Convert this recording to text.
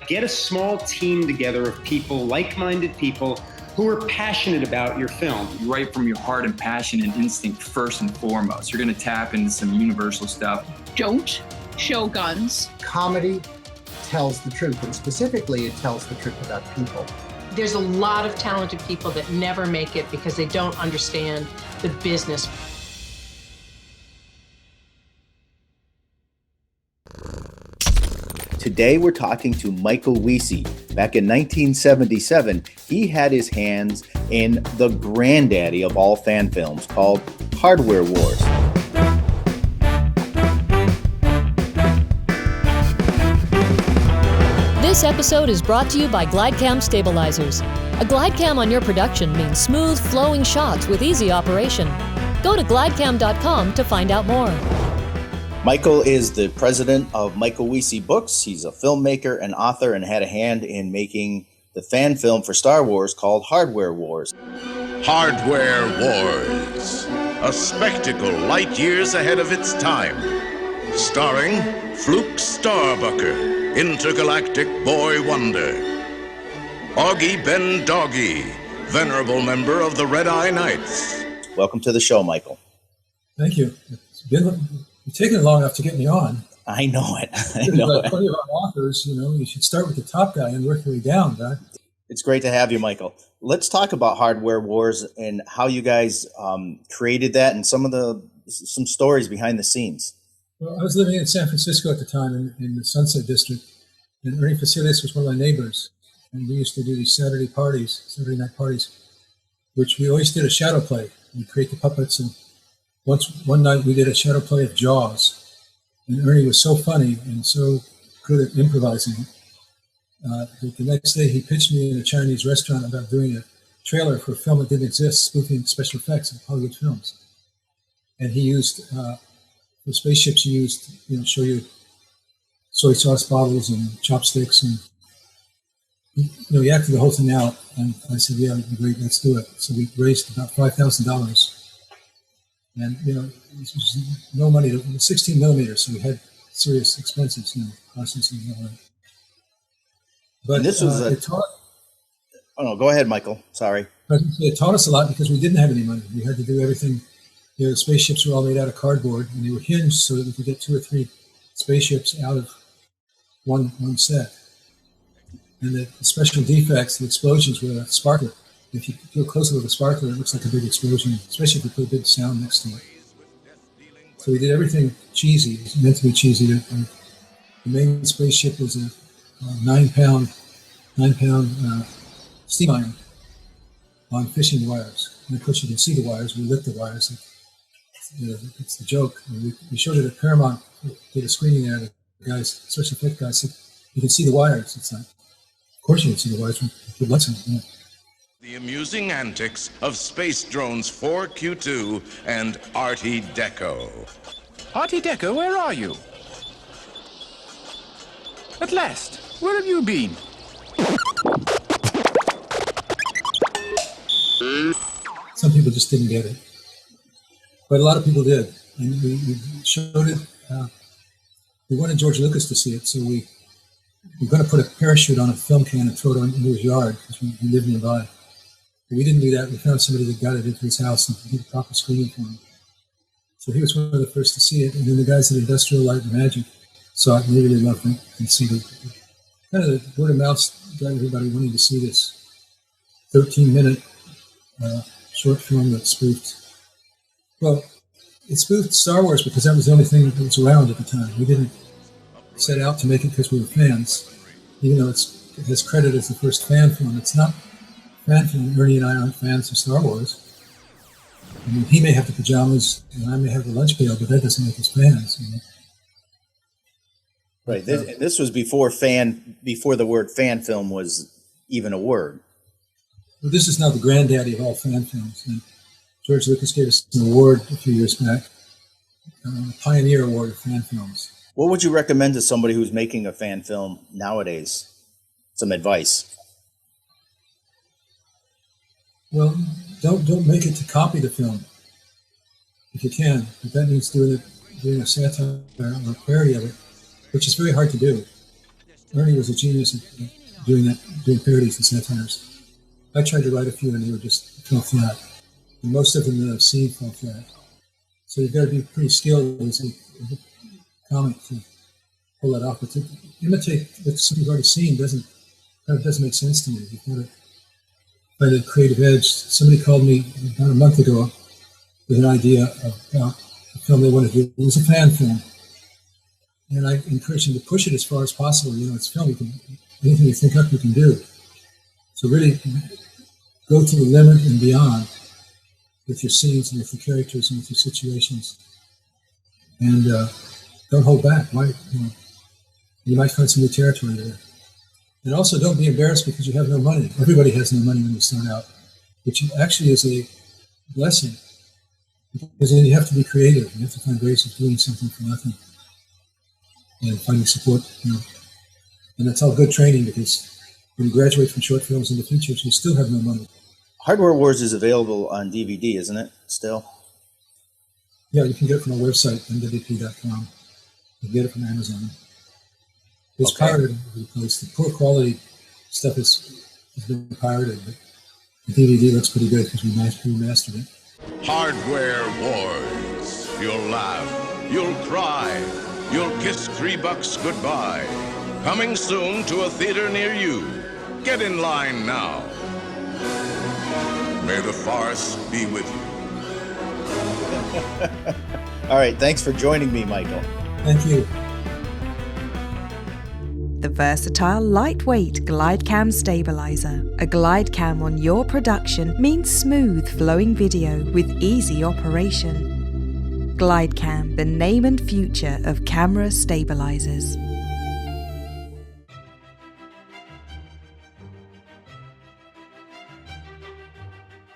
Get a small team together of people, like-minded people, who are passionate about your film. You write from your heart and passion and instinct first and foremost. You're going to tap into some universal stuff. Don't show guns. Comedy tells the truth, and specifically it tells the truth about people. There's a lot of talented people that never make it because they don't understand the business. Today we're talking to Michael Wiese. Back in 1977, he had his hands in the granddaddy of all fan films called Hardware Wars. This episode is brought to you by GlideCam Stabilizers. A GlideCam on your production means smooth, flowing shots with easy operation. Go to glidecam.com to find out more. Michael is the president of Michael Wiese Books. He's a filmmaker and author and had a hand in making the fan film for Star Wars called Hardware Wars. Hardware Wars, a spectacle light years ahead of its time. Starring FLUKE STARBUCKER, intergalactic boy wonder. AUGIE Ben DOGGIE, venerable member of the Red Eye Knights. Welcome to the show, Michael. Thank you. You've taken long enough to get me on. I know it. I know it. Plenty of our authors, you should start with the top guy and work your way down, right? It's great to have you, Michael. Let's talk about Hardware Wars and how you guys created that and some stories behind the scenes. Well, I was living in San Francisco at the time in the Sunset District, and Ernie Facilis was one of my neighbors. And we used to do these Saturday night parties, which we always did a shadow play. We'd create the puppets, and one night we did a shadow play of Jaws. And Ernie was so funny and so good at improvising. The next day he pitched me in a Chinese restaurant about doing a trailer for a film that didn't exist, spoofing special effects of Hollywood films. And he used, the spaceships he used, show you soy sauce bottles and chopsticks, and he acted the whole thing out. And I said, yeah, great, let's do it. So we raised about $5,000. And, this was no money, 16 millimeters, so we had serious expenses, processing and all that. But this was Oh, no, go ahead, Michael. Sorry. But it taught us a lot because we didn't have any money. We had to do everything. The spaceships were all made out of cardboard, and they were hinged so that we could get 2 or 3 spaceships out of one set. And the special defects, the explosions were a sparkler. If you feel closer with a sparkler, it looks like a big explosion, especially if you put a big sound next to it. So we did everything cheesy. It was meant to be cheesy. The main spaceship was a 9-pound steam iron on fishing wires. And of course, you can see the wires. We lit the wires. It's the joke. We showed it at Paramount. Did a screening there. The guys, special effect guys, said, "You can see the wires." It's like, of course you can see the wires. Good luck. The amusing antics of Space Drones 4Q2 and Artie Deco. Artie Deco, where are you? At last, where have you been? Some people just didn't get it, but a lot of people did. And we showed it. We wanted George Lucas to see it, so we were going to put a parachute on a film can and throw it into his yard because we lived nearby. But we didn't do that. We found somebody that got it into his house and did a proper screening for him. So he was one of the first to see it. And then the guys at Industrial Light and Magic saw it and they really loved it. And so the word of mouth got everybody wanting to see this 13-minute short film that spoofed. Well, it spoofed Star Wars because that was the only thing that was around at the time. We didn't set out to make it because we were fans, even though it has credit as the first fan film. It's not fan film. Ernie and I aren't fans of Star Wars. I mean, he may have the pajamas and I may have the lunch pail, but that doesn't make us fans. Right. This was before the word fan film was even a word. Well, this is now the granddaddy of all fan films. And George Lucas gave us an award a few years back, the Pioneer Award of Fan Films. What would you recommend to somebody who's making a fan film nowadays? Some advice. Well, don't make it to copy the film, if you can. But that means doing a satire or a parody of it, which is very hard to do. Ernie was a genius at doing parodies and satires. I tried to write a few and they were just fell flat. And most of them that I've seen fell flat. So you've got to be pretty skilled as a comic to pull that off. But to imitate what somebody's already seen doesn't make sense to me. You've got to find a creative edge. Somebody called me about a month ago with an idea about a film they wanted to do. It was a fan film. And I encouraged them to push it as far as possible. You know, it's film. Anything you think up, you can do. So really go to the limit and beyond with your scenes and with your characters and with your situations. And don't hold back. You might find some new territory there. And also don't be embarrassed because you have no money. Everybody has no money when you start out, which actually is a blessing. Because then you have to be creative. You have to find ways of doing something for nothing and finding support, you know. And that's all good training because when you graduate from short films into features, you still have no money. Hardware Wars is available on DVD, isn't it, still? Yeah, you can get it from our website, nwp.com. You can get it from Amazon. It's pirated all over the place. The poor quality stuff has been pirated, but the DVD looks pretty good because we remastered it. Hardware Wars. You'll laugh, you'll cry, you'll kiss $3 goodbye. Coming soon to a theater near you. Get in line now. May the farce be with you. All right, thanks for joining me, Michael. Thank you. The versatile, lightweight GlideCam stabilizer. A GlideCam on your production means smooth, flowing video with easy operation. GlideCam, the name and future of camera stabilizers.